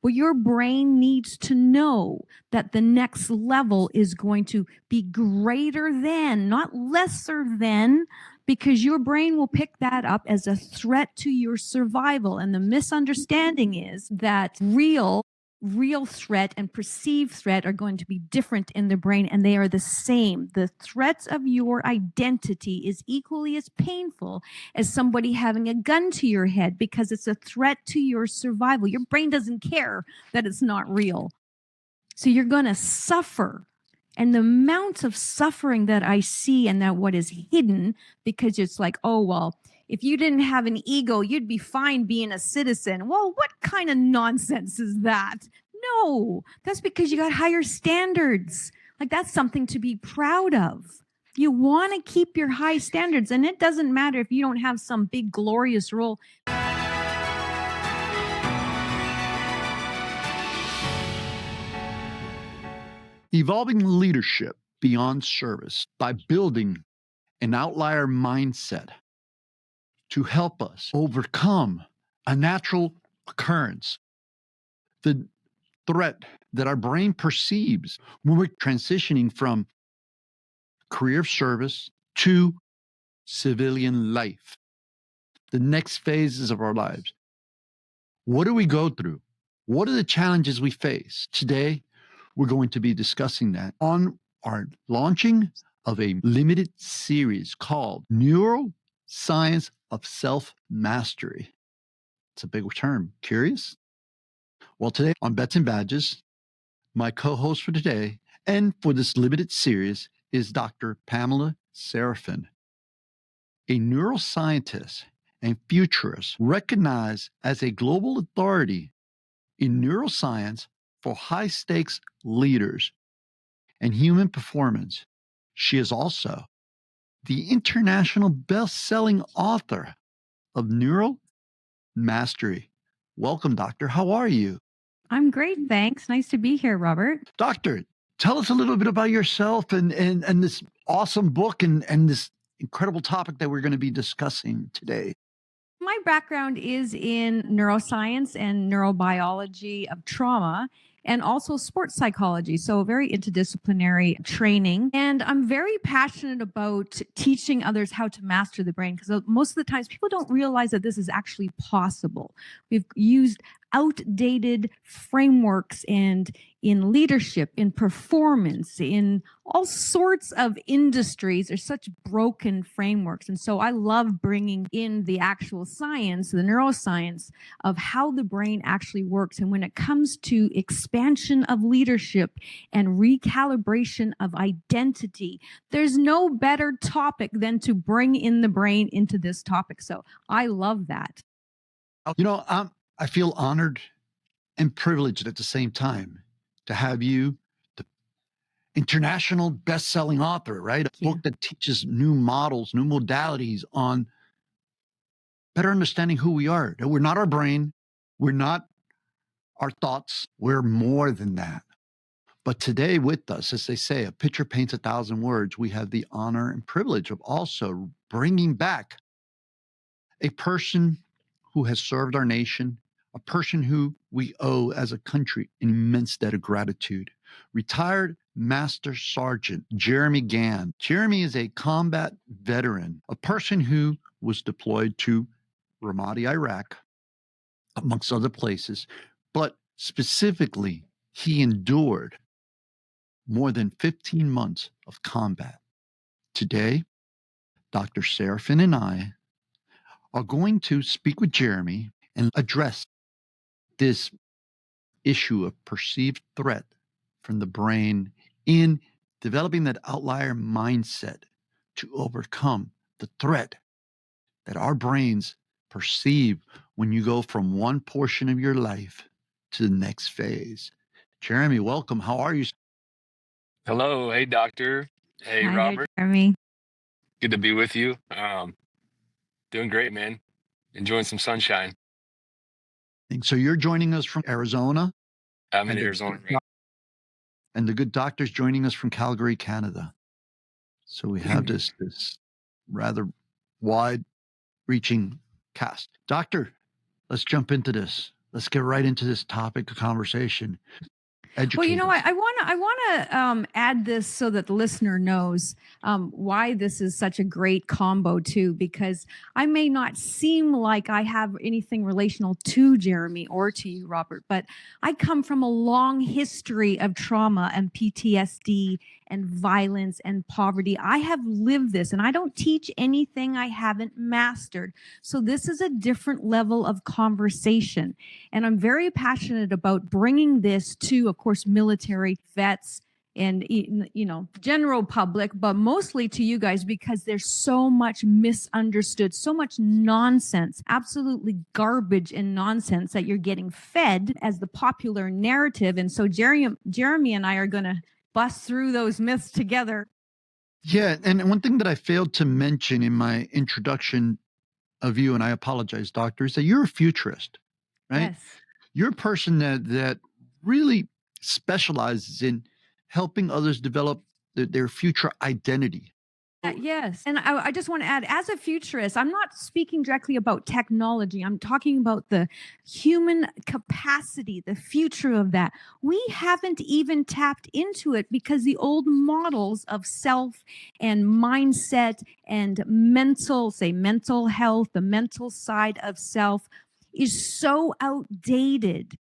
Well, your brain needs to know that the next level is going to be greater than, not lesser than, because your brain will pick that up as a threat to your survival. And the misunderstanding is that real threat and perceived threat are going to be different in the brain, and they are the same. The threats of your identity is equally as painful as somebody having a gun to your head, because it's a threat to your survival. Your brain doesn't care that it's not real. So you're going to suffer. And the amount of suffering that I see, and that what is hidden, because it's like, oh, well, if you didn't have an ego, you'd be fine being a citizen. Well, what kind of nonsense is that? No, that's because you got higher standards. Like, that's something to be proud of. You want to keep your high standards, and it doesn't matter if you don't have some big glorious role. Evolving leadership beyond service by building an outlier mindset to help us overcome a natural occurrence, the threat that our brain perceives when we're transitioning from career of service to civilian life, the next phases of our lives. What do we go through? What are the challenges we face? Today, we're going to be discussing that on our launching of a limited series called Neuroscience of Self-Mastery. It's a big term. Curious? Well, today on Bets and Badges, my co-host for today and for this limited series is Dr. Paela Seraphine, a neuroscientist and futurist recognized as a global authority in neuroscience for high-stakes leaders and human performance. She is also the international best-selling author of Neuro Mastery. Welcome, Doctor. How are you? I'm great, thanks. Nice to be here, Robert. Doctor, tell us a little bit about yourself and this awesome book and this incredible topic that we're going to be discussing today. My background is in neuroscience and neurobiology of trauma, and also sports psychology, so very interdisciplinary training. And I'm very passionate about teaching others how to master the brain, because most of the times people don't realize that this is actually possible. We've used outdated frameworks and in leadership, in performance, in all sorts of industries. There's such broken frameworks. And so I love bringing in the actual science, the neuroscience of how the brain actually works. And when it comes to expansion of leadership and recalibration of identity, there's no better topic than to bring in the brain into this topic. So I love that. You know, I feel honored and privileged at the same time to have you, the international best-selling author, right? A book that teaches new models, new modalities on better understanding who we are. That we're not our brain, we're not our thoughts, we're more than that. But today with us, as they say, a picture paints 1,000 words. We have the honor and privilege of also bringing back a person who has served our nation, a person who we owe as a country an immense debt of gratitude. Retired Master Sergeant Jeremy Gann. Jeremy is a combat veteran, a person who was deployed to Ramadi, Iraq, amongst other places, but specifically, he endured more than 15 months of combat. Today, Dr. Seraphine and I are going to speak with Jeremy and address this issue of perceived threat from the brain in developing that outlier mindset to overcome the threat that our brains perceive when you go from one portion of your life to the next phase. Jeremy, welcome. How are you? Hello. Hey, doctor. Hey, Hi, Robert. Jeremy. Good to be with you. Doing great, man. Enjoying some sunshine. So you're joining us from Arizona? I'm in Arizona. And the good doctor's joining us from Calgary, Canada. So we have this rather wide-reaching cast. Doctor, let's jump into this. let's get right into this topic of conversation. Educate Well, you know, us. I want to add this so that the listener knows why this is such a great combo too, because I may not seem like I have anything relational to Jeremy or to you, Robert, but I come from a long history of trauma and PTSD and violence and poverty. I have lived this, and I don't teach anything I haven't mastered. So this is a different level of conversation. And I'm very passionate about bringing this to, of course, military vets and, you know, general public, but mostly to you guys, because there's so much misunderstood, so much nonsense, absolutely garbage and nonsense that you're getting fed as the popular narrative. And so Jeremy and I are going to bust through those myths together. Yeah, and one thing that I failed to mention in my introduction of you, and I apologize, doctor, is that you're a futurist, right? Yes. You're a person that really specializes in helping others develop their future identity. Yes. And I just want to add, as a futurist, I'm not speaking directly about technology. I'm talking about the human capacity, the future of that. We haven't even tapped into it because the old models of self and mindset and mental health, the mental side of self is so outdated.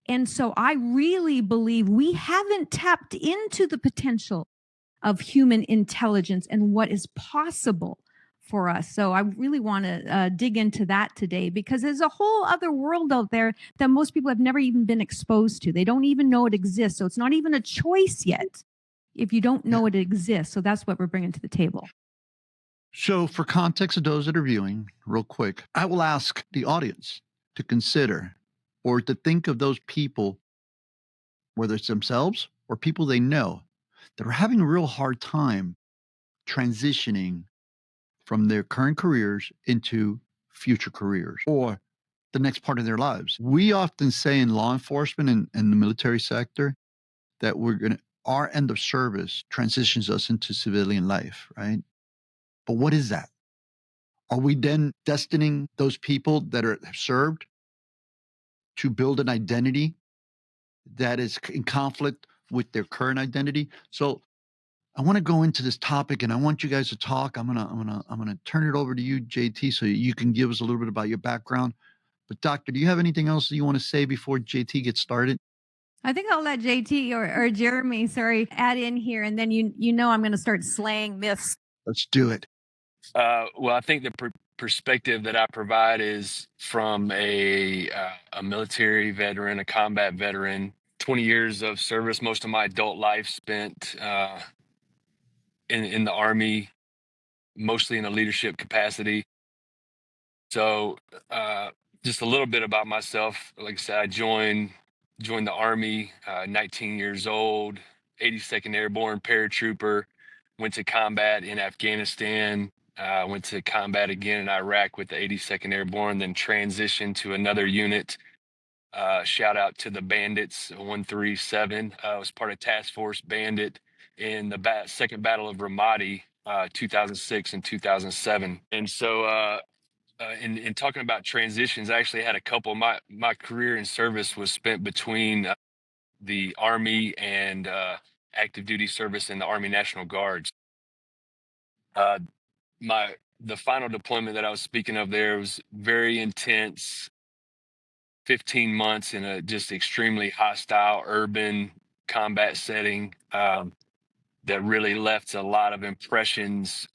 And so I really believe we haven't tapped into the potential of human intelligence and what is possible for us. So I really want to dig into that today, because there's a whole other world out there that most people have never even been exposed to. They don't even know it exists. So it's not even a choice yet if you don't know it exists. So that's what we're bringing to the table. So for context of those that are viewing, real quick, I will ask the audience to consider or to think of those people, whether it's themselves or people they know, that are having a real hard time transitioning from their current careers into future careers or the next part of their lives. We often say in law enforcement and the military sector that our end of service transitions us into civilian life, right? But what is that? Are we then destining those people that have served to build an identity that is in conflict with their current identity? So I want to go into this topic, and I want you guys to talk. I'm gonna turn it over to you, JT, so you can give us a little bit about your background. But doctor, do you have anything else that you want to say before JT gets started? I think I'll let JT or Jeremy, add in here, and then you know I'm going to start slaying myths. Let's do it. Well, I think the perspective that I provide is from a military veteran, a combat veteran, 20 years of service, most of my adult life spent in the Army, mostly in a leadership capacity. So just a little bit about myself. Like I said, I joined the Army, 19 years old, 82nd Airborne paratrooper, went to combat in Afghanistan, went to combat again in Iraq with the 82nd Airborne, then transitioned to another unit. Shout out to the Bandits 137. I was part of Task Force Bandit in the second Battle of Ramadi, 2006 and 2007. And so in talking about transitions, I actually had a couple. My career in service was spent between the Army and active duty service in the Army National Guards. Uh, the final deployment that I was speaking of there was very intense, 15 months in a just extremely hostile urban combat setting that really left a lot of impressions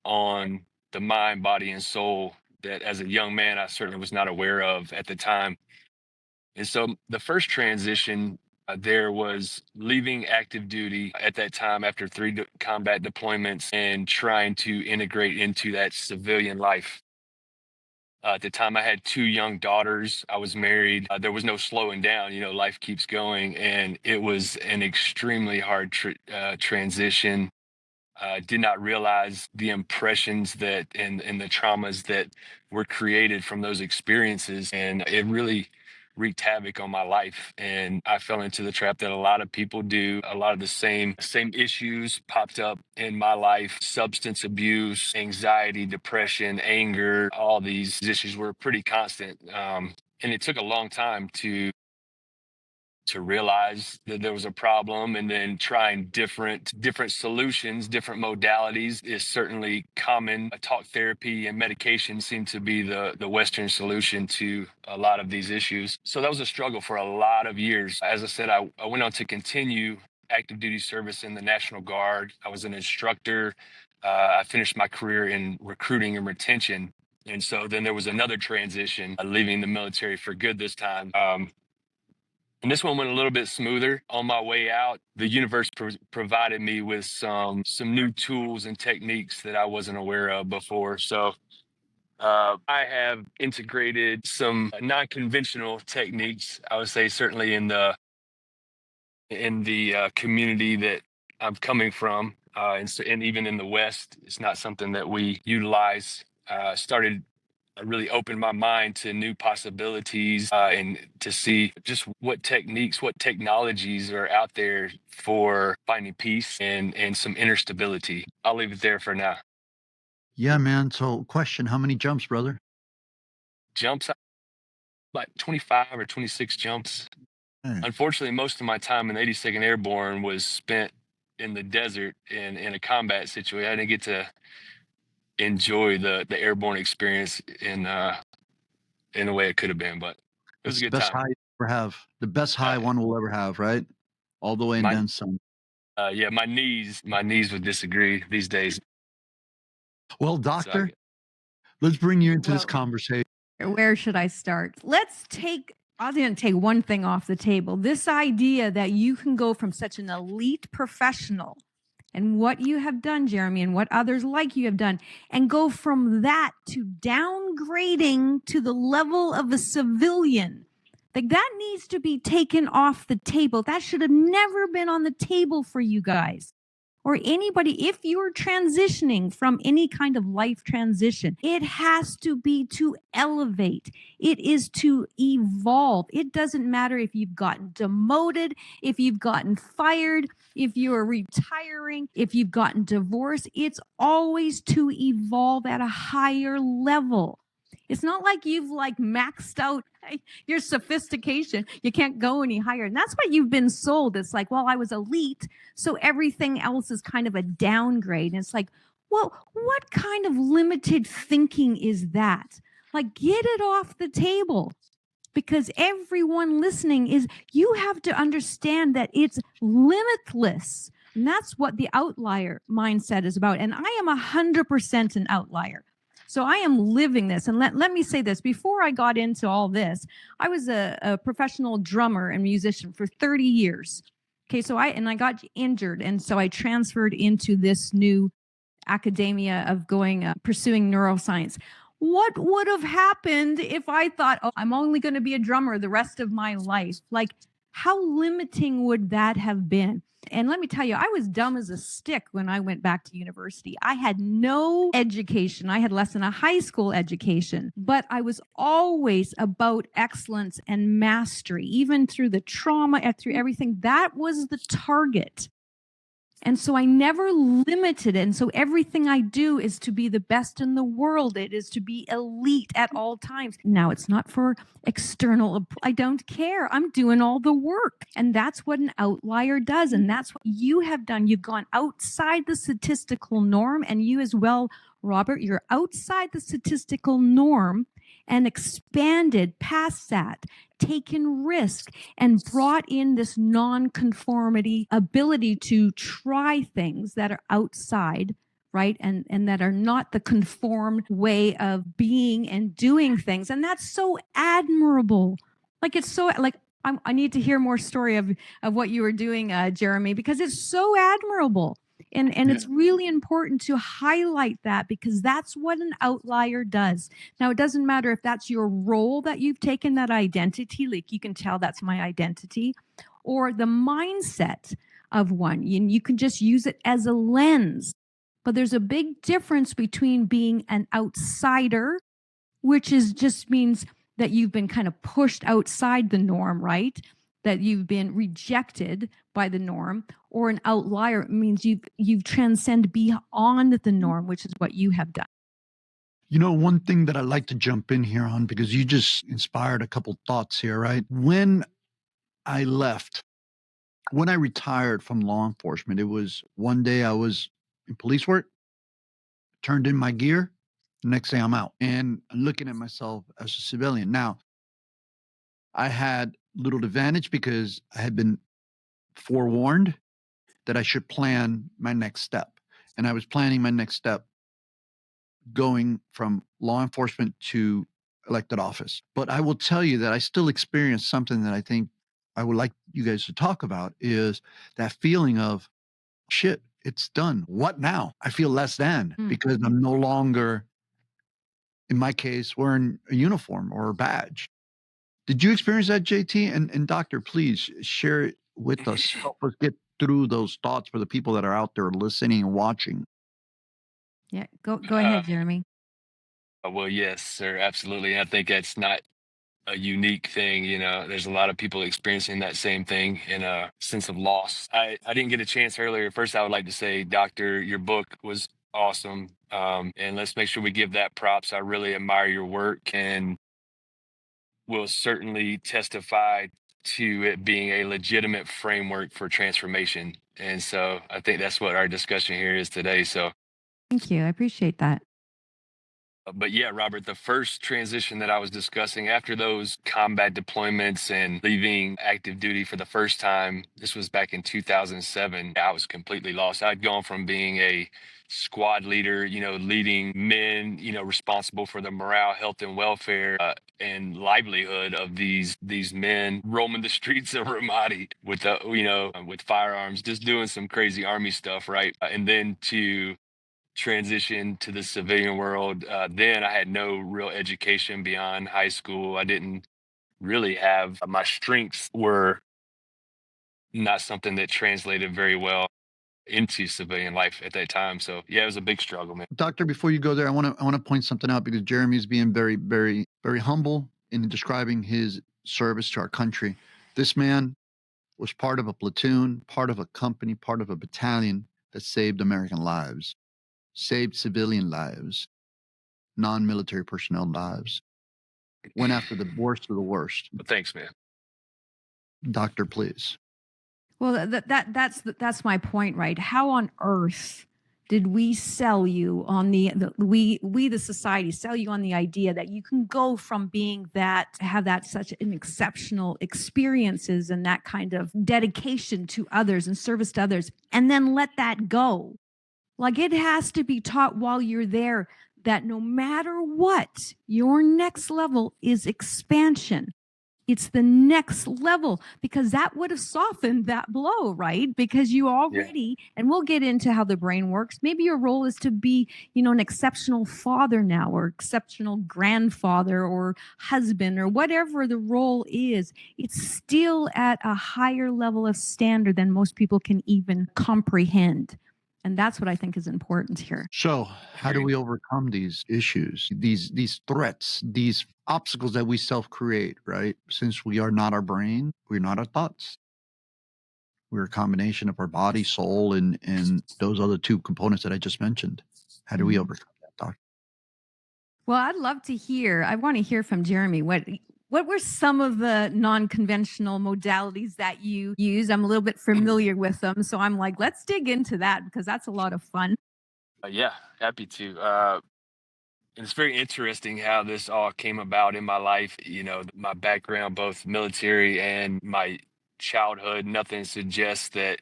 on the mind, body, and soul that as a young man, I certainly was not aware of at the time. And so the first transition there was leaving active duty at that time after three combat deployments and trying to integrate into that civilian life. At the time, I had two young daughters. I was married. There was no slowing down. You know, life keeps going. And it was an extremely hard transition. Did not realize the impressions that and the traumas that were created from those experiences. And it really wreaked havoc on my life. And I fell into the trap that a lot of people do. A lot of the same issues popped up in my life: substance abuse, anxiety, depression, anger. All these issues were pretty constant. And it took a long time to realize that there was a problem, and then trying different solutions, different modalities is certainly common. Talk therapy and medication seem to be the Western solution to a lot of these issues. So that was a struggle for a lot of years. As I said, I went on to continue active duty service in the National Guard. I was an instructor. I finished my career in recruiting and retention. And so then there was another transition, leaving the military for good this time. And this one went a little bit smoother. On my way out, the universe provided me with some new tools and techniques that I wasn't aware of before. So I have integrated some non-conventional techniques, I would say, certainly in the community that I'm coming from, and even in the West, it's not something that we utilize. Started really opened my mind to new possibilities, and to see just what techniques, what technologies are out there for finding peace and some inner stability. I'll leave it there for now. Yeah, man. So question, how many jumps, brother? Jumps, like 25 or 26 jumps. Hey. Unfortunately, most of my time in the 82nd Airborne was spent in the desert in a combat situation. I didn't get to enjoy the airborne experience in the way it could have been, but it was It's a the good best time. high you ever have. The best high one will ever have, right? All the way and then some. Yeah, my knees would disagree these days. Well, doctor, let's bring you into this conversation. Where should I start? I'm going to take one thing off the table. This idea that you can go from such an elite professional and what you have done, Jeremy, and what others like you have done, and go from that to downgrading to the level of a civilian. Like, that needs to be taken off the table. That should have never been on the table for you guys. Or anybody, if you're transitioning from any kind of life transition, it has to be to elevate. It is to evolve. It doesn't matter if you've gotten demoted, if you've gotten fired, if you're retiring, if you've gotten divorced. It's always to evolve at a higher level. It's not like you've maxed out your sophistication. You can't go any higher. And that's what you've been sold. It's like, well, I was elite, so everything else is kind of a downgrade. And it's like, well, what kind of limited thinking is that? Like, get it off the table. Because everyone listening you have to understand that it's limitless. And that's what the outlier mindset is about. And I am 100% an outlier. So I am living this. And let me say this. Before I got into all this, I was a professional drummer and musician for 30 years. Okay, so I got injured. And so I transferred into this new academia of pursuing neuroscience. What would have happened if I thought, oh, I'm only going to be a drummer the rest of my life? Like, how limiting would that have been? And let me tell you, I was dumb as a stick when I went back to university. I had no education. I had less than a high school education, but I was always about excellence and mastery, even through the trauma and through everything. That was the target. And so I never limited it. And so everything I do is to be the best in the world. It is to be elite at all times. Now, it's not for external. I don't care. I'm doing all the work. And that's what an outlier does. And that's what you have done. You've gone outside the statistical norm. And you as well, Robert, you're outside the statistical norm and expanded past that, taken risk, and brought in this non-conformity ability to try things that are outside, right? And that are not the conformed way of being and doing things. And that's so admirable. Like, it's so, like, I need to hear more story of what you were doing, Jeremy, because it's so admirable. And it's really important to highlight that, because that's what an outlier does. Now, it doesn't matter if that's your role that you've taken, that identity, like you can tell that's my identity, or the mindset of one. You can just use it as a lens. But there's a big difference between being an outsider, which just means that you've been kind of pushed outside the norm, right? That you've been rejected by the norm, or an outlier means you've transcended beyond the norm, which is what you have done. You know, one thing that I'd like to jump in here on, because you just inspired a couple thoughts here, right? When I left, when I retired from law enforcement, it was one day I was in police work, turned in my gear, the next day I'm out and looking at myself as a civilian. Now, I had little advantage because I had been forewarned that I should plan my next step. And I was planning my next step going from law enforcement to elected office. But I will tell you that I still experienced something that I think I would like you guys to talk about is that feeling of shit, it's done. What now? I feel less than because I'm no longer, in my case, wearing a uniform or a badge. Did you experience that, JT? And Doctor, please share it with us. Help us get through those thoughts for the people that are out there listening and watching. Yeah, go ahead, Jeremy. Well, yes, sir, absolutely. I think that's not a unique thing. You know, there's a lot of people experiencing that same thing in a sense of loss. I didn't get a chance earlier. First, I would like to say, Doctor, your book was awesome. And let's make sure we give that props. I really admire your work and will certainly testify to it being a legitimate framework for transformation. And so I think that's what our discussion here is today. So Thank you. I appreciate that. but yeah, Robert, the first transition that I was discussing after those combat deployments and leaving active duty for the first time, this was back in 2007. I was completely lost. I'd gone from being a squad leader, you know, leading men, you know, responsible for the morale, health, and welfare and livelihood of these men roaming the streets of Ramadi with with firearms, just doing some crazy army stuff, right? And then to transition to the civilian world. Then I had no real education beyond high school. I didn't really have my strengths were not something that translated very well into civilian life at that time. So yeah, it was a big struggle, man. Doctor, before you go there, I want to point something out because Jeremy's being very, very, very humble in describing his service to our country. This man was part of a platoon, part of a company, part of a battalion that saved American lives, saved civilian lives, non-military personnel lives, went after the worst of the worst. But thanks, man. Doctor, please. Well, that's my point, right? How on earth did we sell you on we the society sell you on the idea that you can go from being that, have that such an exceptional experiences and that kind of dedication to others and service to others, and then let that go? Like, it has to be taught while you're there that no matter what, your next level is expansion. It's the next level, because that would have softened that blow, right? Because you already, and we'll get into how the brain works. Maybe your role is to be, an exceptional father now, or exceptional grandfather or husband, or whatever the role is. It's still at a higher level of standard than most people can even comprehend. And that's what I think is important here. So how do we overcome these issues, these threats, these obstacles that we self-create, right? Since we are not our brain, we're not our thoughts. We're a combination of our body, soul, and those other two components that I just mentioned. How do we overcome that, Doc? Well, I'd love to hear. I want to hear from Jeremy. What were some of the non-conventional modalities that you use? I'm a little bit familiar with them, so I'm like, let's dig into that because that's a lot of fun. Yeah, happy to. And it's very interesting how this all came about in my life. You know, my background, both military and my childhood, nothing suggests that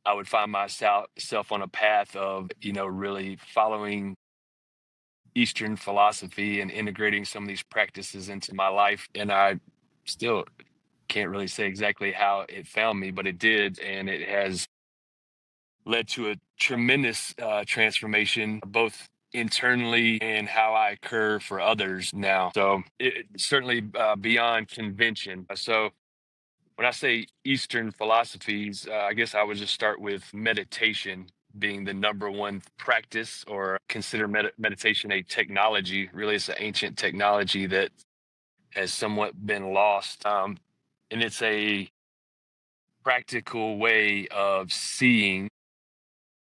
I would find myself on a path of, really following Eastern philosophy and integrating some of these practices into my life. And I still can't really say exactly how it found me, but it did. And it has led to a tremendous transformation, both internally and how I occur for others now. So it certainly beyond convention. So when I say Eastern philosophies, I guess I would just start with meditation being the number one practice, or consider meditation a technology. Really, it's an ancient technology that has somewhat been lost. And it's a practical way of seeing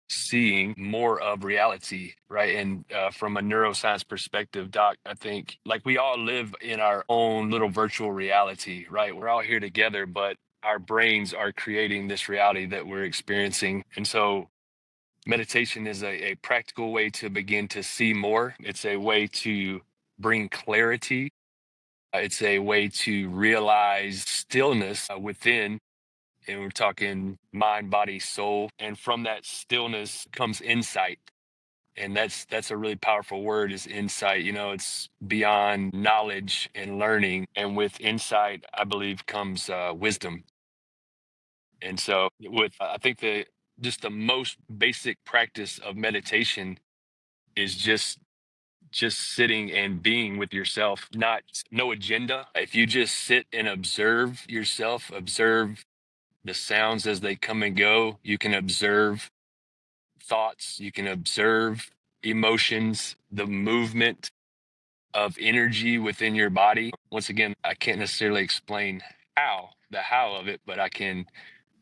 seeing more of reality, right? And from a neuroscience perspective, Doc, I think like we all live in our own little virtual reality, right? We're all here together, but our brains are creating this reality that we're experiencing. And so meditation is a practical way to begin to see more. It's a way to bring clarity. It's a way to realize stillness within, and we're talking mind, body, soul. And from that stillness comes insight. And that's a really powerful word, is insight. You know, it's beyond knowledge and learning. And with insight, I believe, comes wisdom. And so with I think just the most basic practice of meditation is just sitting and being with yourself, not no agenda. If you just sit and observe yourself, observe the sounds as they come and go, you can observe thoughts, you can observe emotions, the movement of energy within your body. Once again, I can't necessarily explain the how of it, but I can,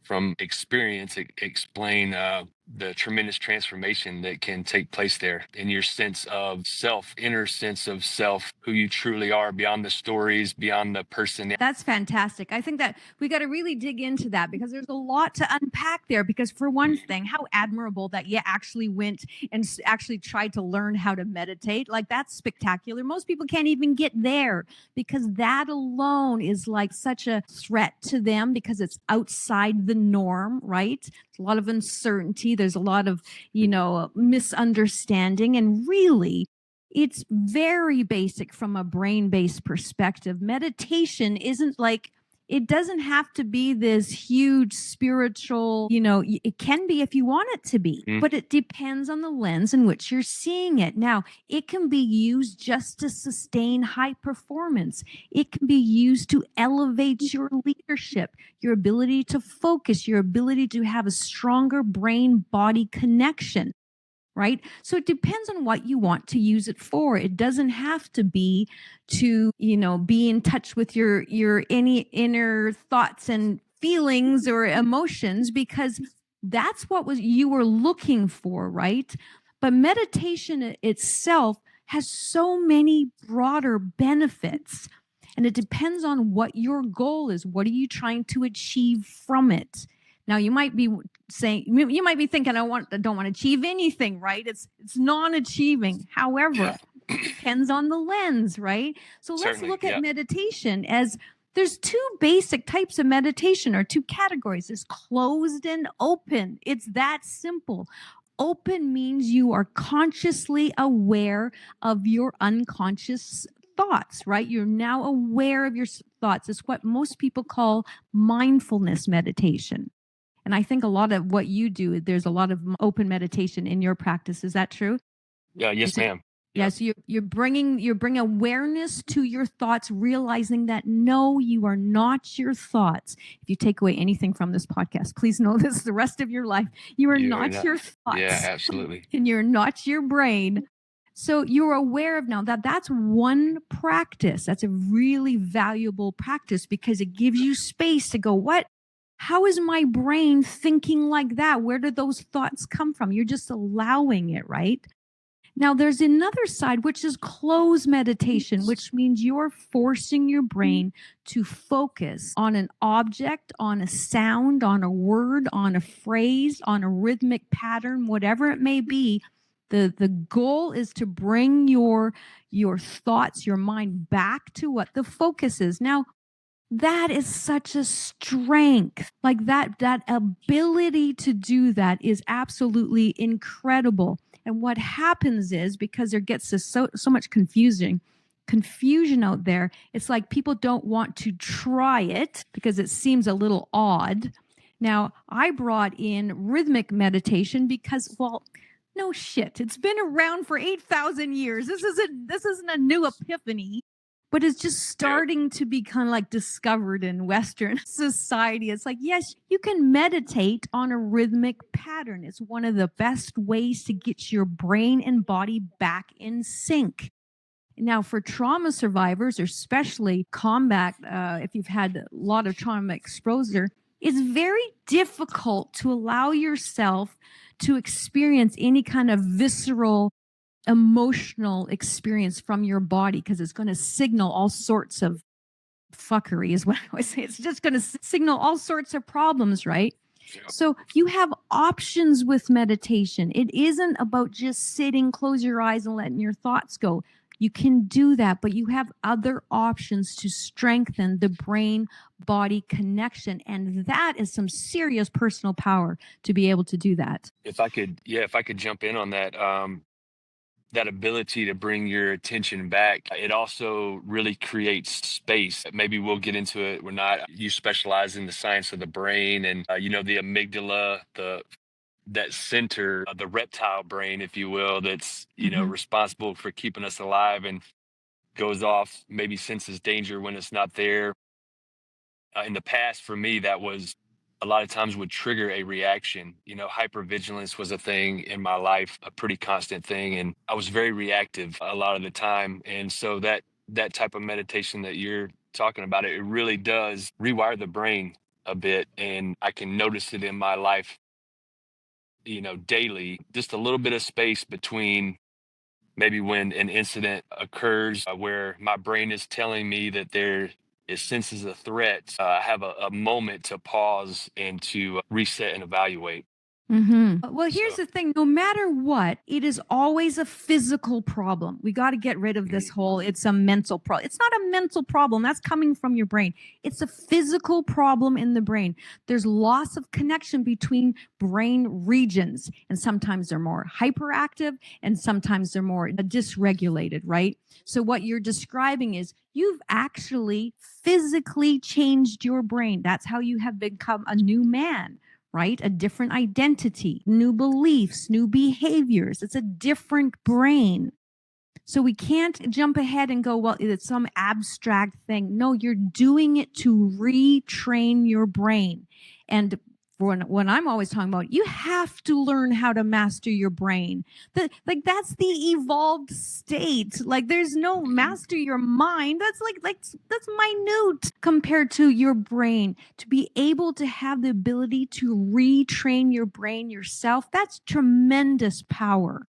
from experience, explain the tremendous transformation that can take place there in your sense of self, inner sense of self, who you truly are beyond the stories, beyond the person. That's fantastic. I think that we got to really dig into that, because there's a lot to unpack there. Because for one thing, how admirable that you actually went and actually tried to learn how to meditate. Like, that's spectacular. Most people can't even get there, because that alone is like such a threat to them, because it's outside the norm, right? There's a lot of uncertainty. There's a lot of, misunderstanding. And really, it's very basic from a brain-based perspective. Meditation isn't like, it doesn't have to be this huge spiritual, it can be if you want it to be, but it depends on the lens in which you're seeing it. Now, it can be used just to sustain high performance. It can be used to elevate your leadership, your ability to focus, your ability to have a stronger brain-body connection. Right? So it depends on what you want to use it for. It doesn't have to be to, be in touch with your any inner thoughts and feelings or emotions, because that's what you were looking for, right? But meditation itself has so many broader benefits, and it depends on what your goal is. What are you trying to achieve from it? Now, you might be saying, you might be thinking, I don't want to achieve anything, right? It's non-achieving. However, it depends on the lens, right? So let's look at meditation as there's two basic types of meditation, or two categories. There's closed and open. It's that simple. Open means you are consciously aware of your unconscious thoughts, right? You're now aware of your thoughts. It's what most people call mindfulness meditation. And I think a lot of what you do, there's a lot of open meditation in your practice. Is that true? Yeah. Yes, ma'am. Yes. Yeah, so you're bringing awareness to your thoughts, realizing that no, you are not your thoughts. If you take away anything from this podcast, please know this the rest of your life. You are not your thoughts. Yeah, absolutely. And you're not your brain. So you're aware of now that's one practice. That's a really valuable practice, because it gives you space to go, how is my brain thinking like that? Where did those thoughts come from? You're just allowing it, right? Now, there's another side, which is closed meditation, which means you're forcing your brain to focus on an object, on a sound, on a word, on a phrase, on a rhythmic pattern, whatever it may be. The goal is to bring your thoughts, your mind back to what the focus is. Now, that is such a strength. Like that ability to do that is absolutely incredible. And what happens is, because there gets so much confusion out there, it's like people don't want to try it because it seems a little odd. Now, I brought in rhythmic meditation because, well, no shit, it's been around for 8,000 years. This isn't a new epiphany. But it's just starting to be kind of like discovered in Western society. It's like, yes, you can meditate on a rhythmic pattern. It's one of the best ways to get your brain and body back in sync. Now, for trauma survivors, or especially combat, if you've had a lot of trauma exposure, It's very difficult to allow yourself to experience any kind of visceral emotional experience from your body, because it's going to signal all sorts of fuckery, is what I always say. It's just going to signal all sorts of problems, right? Yeah. So you have options with meditation. It isn't about just sitting, close your eyes and letting your thoughts go. You can do that, but you have other options to strengthen the brain body connection. And that is some serious personal power to be able to do that. If I could jump in on that, that ability to bring your attention back, it also really creates space. Maybe we'll get into it. You specialize in the science of the brain and, the amygdala, that center of the reptile brain, if you will, that's, responsible for keeping us alive and goes off, maybe senses danger when it's not there. In the past, for me, that was a lot of times would trigger a reaction. Hypervigilance was a thing in my life, a pretty constant thing. And I was very reactive a lot of the time. And so that type of meditation that you're talking about, it really does rewire the brain a bit. And I can notice it in my life, daily, just a little bit of space between maybe when an incident occurs where my brain is telling me that it senses a threat. I have a moment to pause and to reset and evaluate. Well, here's So, the thing. No matter what, it is always a physical problem. We got to get rid of this whole, it's a mental problem. It's not a mental problem. That's coming from your brain. It's a physical problem in the brain. There's loss of connection between brain regions. And sometimes they're more hyperactive and sometimes they're more dysregulated, right? So what you're describing is you've actually physically changed your brain. That's how you have become a new man, right? A different identity, new beliefs, new behaviors. It's a different brain. So we can't jump ahead and go, well, it's some abstract thing. No, you're doing it to retrain your brain. And when I'm always talking about, you have to learn how to master your brain. That's the evolved state. Like there's no master your mind. That's minute compared to your brain. To be able to have the ability to retrain your brain yourself, that's tremendous power.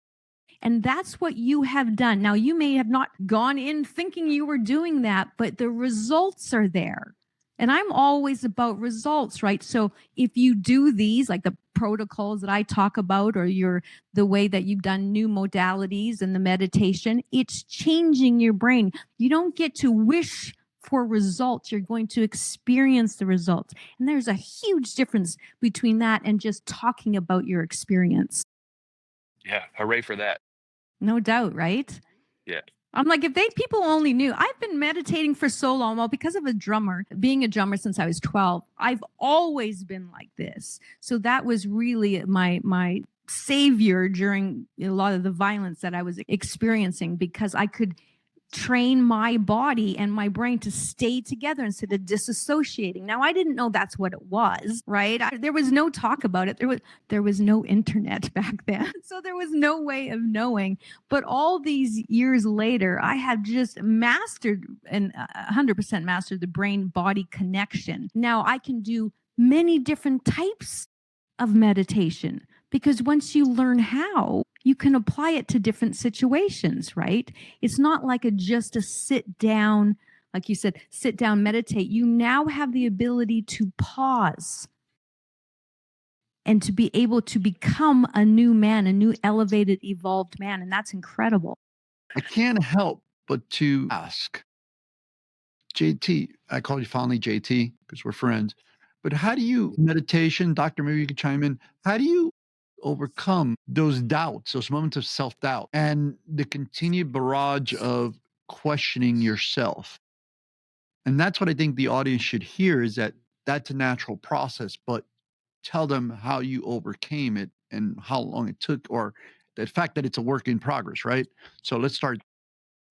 And that's what you have done. Now, you may have not gone in thinking you were doing that, but the results are there. And I'm always about results, right? So if you do these, like the protocols that I talk about, or the way that you've done new modalities and the meditation, it's changing your brain. You don't get to wish for results. You're going to experience the results. And there's a huge difference between that and just talking about your experience. yeah, hooray for that. No doubt, right? Yeah. I'm like, if people only knew. I've been meditating for so long. Well, because of being a drummer since I was 12, I've always been like this. So that was really my savior during a lot of the violence that I was experiencing, because I could train my body and my brain to stay together instead of disassociating. Now, I didn't know that's what it was, right? There was no talk about it. There was no internet back then. So there was no way of knowing. But all these years later, I have just mastered and 100% mastered the brain body connection. Now I can do many different types of meditation, because once you learn how, you can apply it to different situations, right? It's not like just a sit down, like you said, sit down, meditate. You now have the ability to pause and to be able to become a new man, a new elevated, evolved man. And that's incredible. I can't help but to ask, JT, I call you fondly JT because we're friends, but how do you, meditation, doctor, maybe you could chime in, how do you overcome those doubts, those moments of self-doubt, and the continued barrage of questioning yourself? And that's what I think the audience should hear, is that that's a natural process, but tell them how you overcame it and how long it took, or the fact that it's a work in progress, right? So let's start.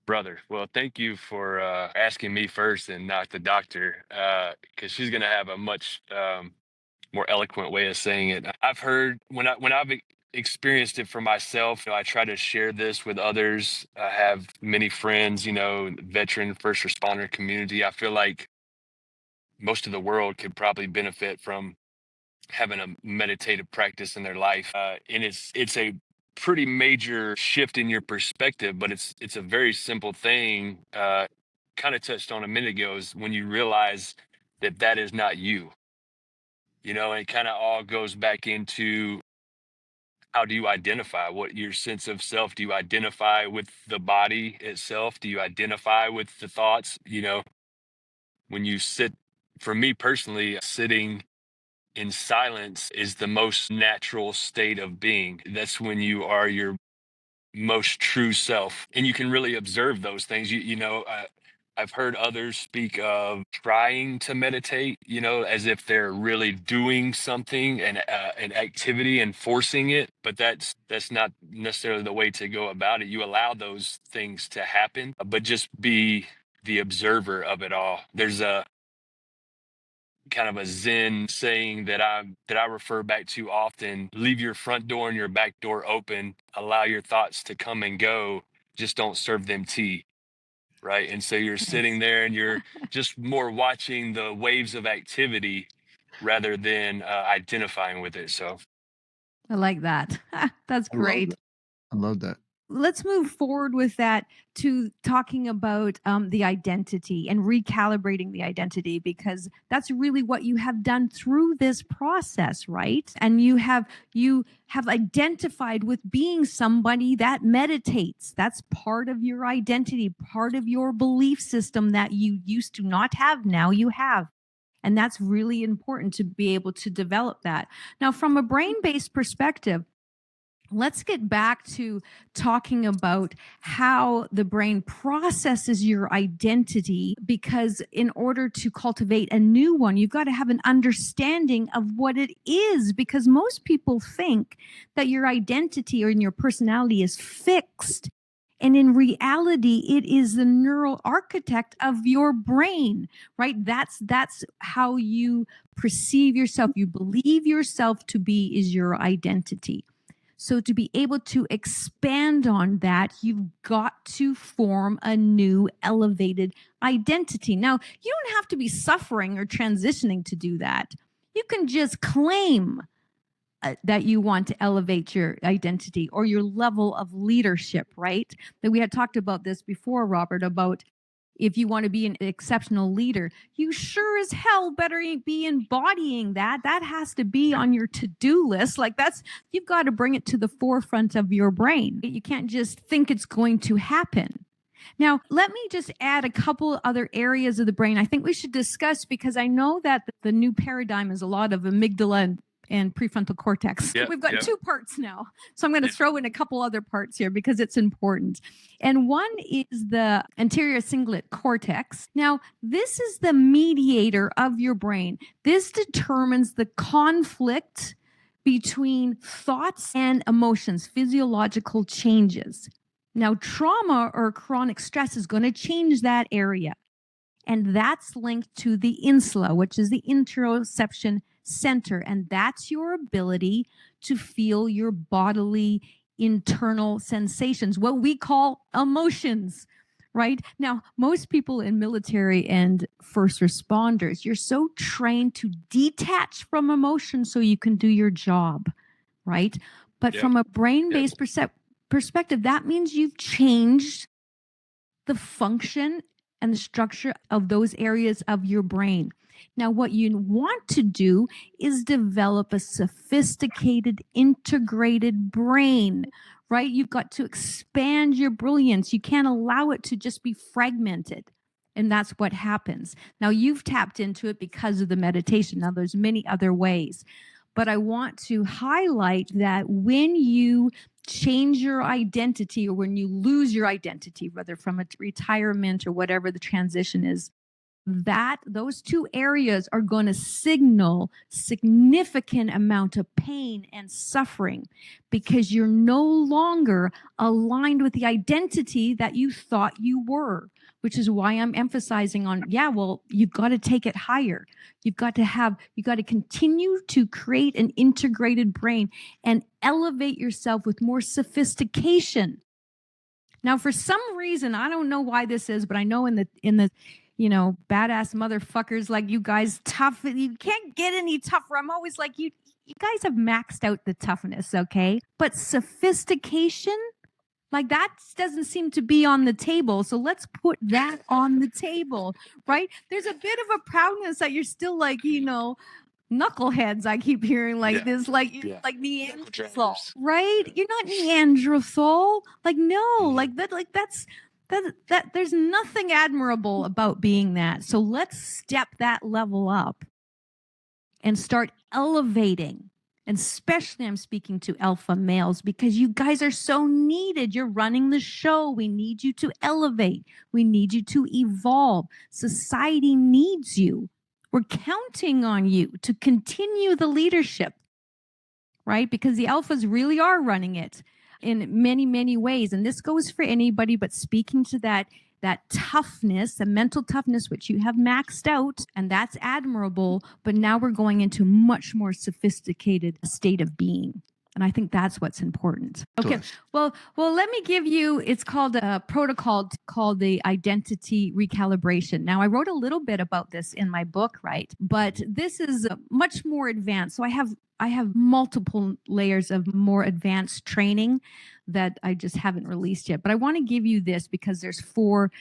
Brother, well, thank you for asking me first and not the doctor, because she's going to have a much more eloquent way of saying it. I've heard when I've experienced it for myself, I try to share this with others. I have many friends, veteran first responder community. I feel like most of the world could probably benefit from having a meditative practice in their life. And it's a pretty major shift in your perspective, but it's a very simple thing. Kind of touched on a minute ago, is when you realize that that is not you. And it kind of all goes back into, how do you identify what your sense of self? Do you identify with the body itself? Do you identify with the thoughts? When you sit, for me personally, sitting in silence is the most natural state of being. That's when you are your most true self, and you can really observe those things. I've heard others speak of trying to meditate, as if they're really doing something, and an activity, and forcing it. But that's not necessarily the way to go about it. You allow those things to happen, but just be the observer of it all. There's a kind of a Zen saying that I refer back to often: leave your front door and your back door open, allow your thoughts to come and go, just don't serve them tea. Right. And so you're sitting there and you're just more watching the waves of activity rather than identifying with it. So I like that. That's I love great. that. I love that. Let's move forward with that to talking about the identity and recalibrating the identity, because that's really what you have done through this process, right? And you have identified with being somebody that meditates. That's part of your identity, part of your belief system that you used to not have, now you have. And that's really important to be able to develop that. Now, from a brain-based perspective, let's get back to talking about how the brain processes your identity, because in order to cultivate a new one, you've got to have an understanding of what it is, because most people think that your identity or your personality is fixed. And in reality, it is the neural architect of your brain, right? That's how you perceive yourself. You believe yourself to be is your identity. So to be able to expand on that, you've got to form a new elevated identity. Now, you don't have to be suffering or transitioning to do that. You can just claim that you want to elevate your identity or your level of leadership, right? That we had talked about this before, Robert, about if you want to be an exceptional leader, you sure as hell better be embodying that. That has to be on your to-do list. Like you've got to bring it to the forefront of your brain. You can't just think it's going to happen. Now, let me just add a couple other areas of the brain I think we should discuss, because I know that the new paradigm is a lot of amygdala and prefrontal cortex. Yep, We've got yep. two parts now. So I'm going to throw in a couple other parts here because it's important. And one is the anterior cingulate cortex. Now, this is the mediator of your brain. This determines the conflict between thoughts and emotions, physiological changes. Now, trauma or chronic stress is going to change that area. And that's linked to the insula, which is the interoception center. And that's your ability to feel your bodily internal sensations, what we call emotions, right? Now, most people in military and first responders, you're so trained to detach from emotion so you can do your job, right? But from a brain-based perspective, that means you've changed the function and the structure of those areas of your brain. Now, what you want to do is develop a sophisticated, integrated brain, right? You've got to expand your brilliance. You can't allow it to just be fragmented. And that's what happens. Now, you've tapped into it because of the meditation. Now, there's many other ways. But I want to highlight that when you change your identity, or when you lose your identity, whether from a retirement or whatever the transition is, that those two areas are going to signal significant amount of pain and suffering, because you're no longer aligned with the identity that you thought you were, which is why I'm emphasizing on, you've got to take it higher. You've got to continue to create an integrated brain and elevate yourself with more sophistication. Now, for some reason, I don't know why this is, but I know in the badass motherfuckers like you guys, tough. You can't get any tougher. I'm always like, you guys have maxed out the toughness, okay? But sophistication, like that doesn't seem to be on the table. So let's put that on the table, right? There's a bit of a proudness that you're still like, knuckleheads. I keep hearing like this, like Neanderthal, right? You're not Neanderthal. Like, no, like that's that there's nothing admirable about being that. So let's step that level up and start elevating. And especially I'm speaking to alpha males because you guys are so needed. You're running the show. We need you to elevate. We need you to evolve. Society needs you. We're counting on you to continue the leadership, right? Because the alphas really are running it in many, many ways. And this goes for anybody, but speaking to that toughness, the mental toughness, which you have maxed out, and that's admirable. But now we're going into a much more sophisticated state of being. And I think that's what's important. Okay. Well, let me give you, it's called a protocol called the identity recalibration. Now, I wrote a little bit about this in my book, right? But this is much more advanced. So I have multiple layers of more advanced training that I just haven't released yet. But I want to give you this because there's four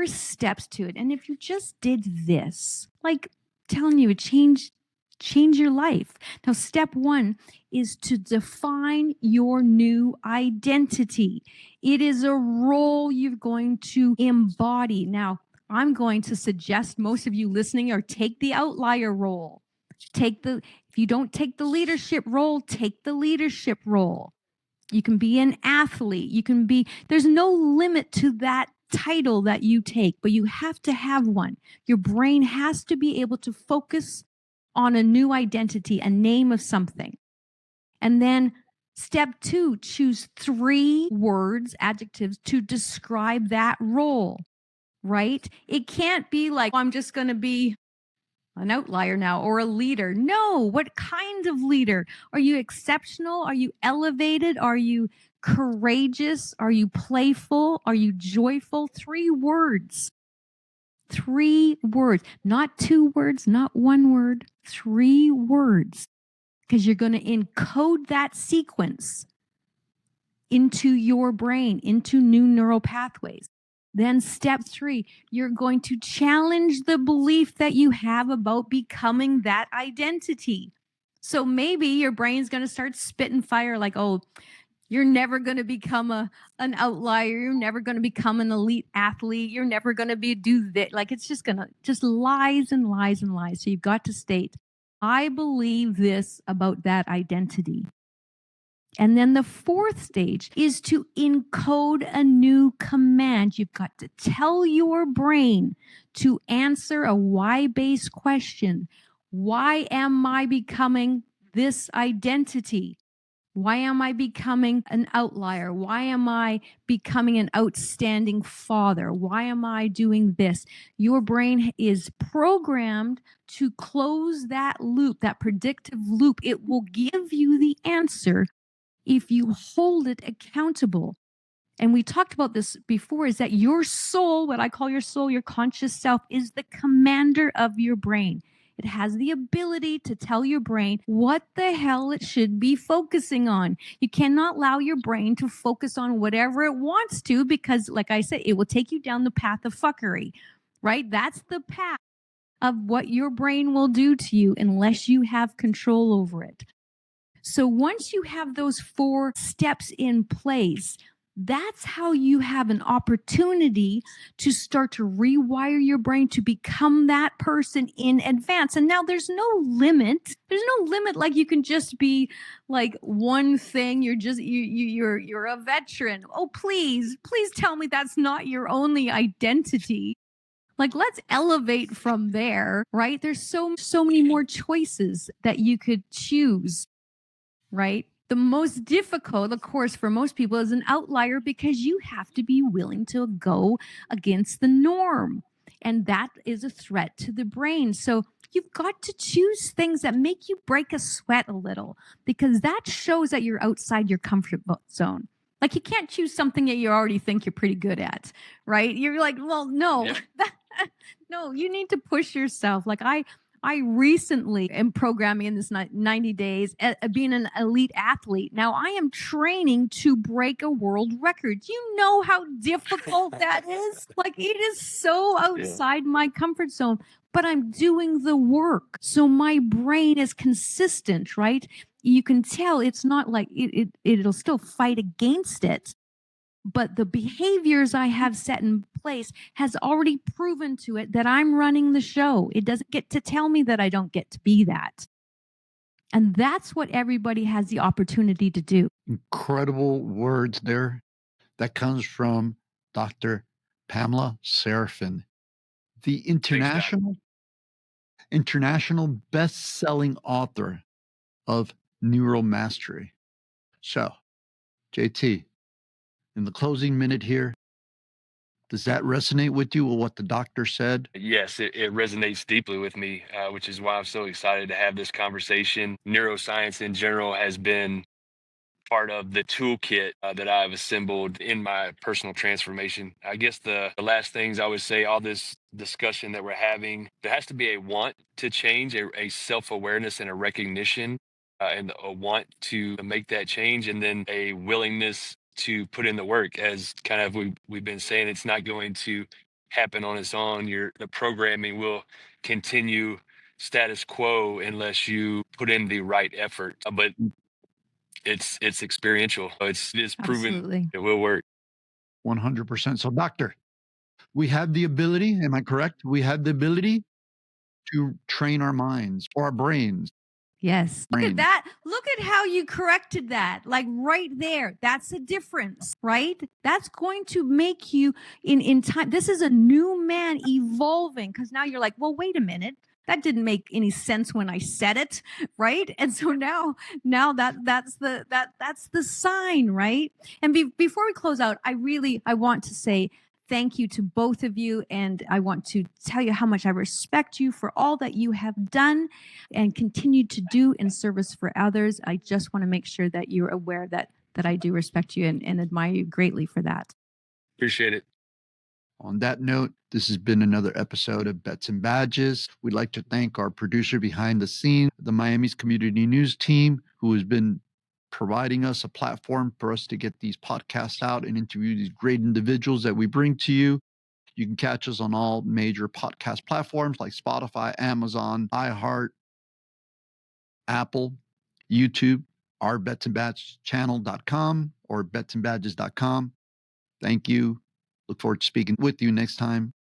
steps to it. And if you just did this, like telling you, it change your life. Now, step one is to define your new identity. It is a role you're going to embody. Now, I'm going to suggest most of you listening or take the outlier role. If you don't take the leadership role, take the leadership role. You can be an athlete. There's no limit to that title that you take, but you have to have one. Your brain has to be able to focus on a new identity, a name of something. And then step two, choose 3 words, adjectives to describe that role, right? It can't be like, I'm just going to be an outlier now or a leader. No, what kind of leader? Are you exceptional? Are you elevated? Are you courageous? Are you playful? Are you joyful? 3 words. 3 words, not 2 words, not 1 word, 3 words, because you're going to encode that sequence into your brain, into new neural pathways. Then step 3, you're going to challenge the belief that you have about becoming that identity. So maybe your brain's going to start spitting fire like, oh, you're never going to become an outlier. You're never going to become an elite athlete. You're never going to do that. Like it's just lies and lies and lies. So you've got to state, I believe this about that identity. And then the 4th stage is to encode a new command. You've got to tell your brain to answer a why-based question. Why am I becoming this identity? Why am I becoming an outlier? Why am I becoming an outstanding father? Why am I doing this? Your brain is programmed to close that loop, that predictive loop. It will give you the answer if you hold it accountable. And we talked about this before, is that your soul, what I call your soul, your conscious self, is the commander of your brain. It has the ability to tell your brain what the hell it should be focusing on. You cannot allow your brain to focus on whatever it wants to because, like I said, it will take you down the path of fuckery, right? That's the path of what your brain will do to you unless you have control over it. So once you have those 4 steps in place, that's how you have an opportunity to start to rewire your brain to become that person in advance. And now there's no limit. There's no limit. Like you can just be like one thing. You're a veteran. Oh, please tell me that's not your only identity. Like, let's elevate from there, right? There's so many more choices that you could choose, right? The most difficult, of course, for most people is an outlier because you have to be willing to go against the norm. And that is a threat to the brain. So you've got to choose things that make you break a sweat a little because that shows that you're outside your comfort zone. Like you can't choose something that you already think you're pretty good at, right? You're like, well, no, Yeah. no, you need to push yourself. Like I recently am programming in this 90 days, being an elite athlete. Now I am training to break a world record. Do you know how difficult that is? Like it is so outside my comfort zone, but I'm doing the work. So my brain is consistent, right? You can tell it's not like it'll still fight against it, but the behaviors I have set in place has already proven to it that I'm running the show. It doesn't get to tell me that I don't get to be that. And that's what everybody has the opportunity to do. Incredible words there. That comes from Dr. Paela Seraphine, the international best-selling author of Neuromastery. So, JT, in the closing minute here, does that resonate with you with what the doctor said? Yes, it resonates deeply with me, which is why I'm so excited to have this conversation. Neuroscience in general has been part of the toolkit that I've assembled in my personal transformation. I guess the last things I would say, all this discussion that we're having, there has to be a want to change, a self-awareness and a recognition, and a want to make that change, and then a willingness to put in the work. As kind of we've been saying, it's not going to happen on its own. The programming will continue status quo unless you put in the right effort. But it's experiential. It's proven Absolutely. it will work. 100%. So, doctor, we have the ability, am I correct? We have the ability to train our minds or our brains. Yes. Look at that. Look at how you corrected that. Like right there. That's the difference, right? That's going to make you in time. This is a new man evolving because now you're like, well, wait a minute. That didn't make any sense when I said it, right? And so now that's the sign, right? And before we close out, I want to say thank you to both of you. And I want to tell you how much I respect you for all that you have done and continue to do in service for others. I just want to make sure that you're aware that I do respect you and admire you greatly for that. Appreciate it. On that note, this has been another episode of Bets and Badges. We'd like to thank our producer behind the scenes, the Miami's Community News team, who has been providing us a platform for us to get these podcasts out and interview these great individuals that we bring to you. You can catch us on all major podcast platforms like Spotify, Amazon, iHeart, Apple, YouTube, our betsandbadgechannel.com or betsandbadges.com. Thank you. Look forward to speaking with you next time.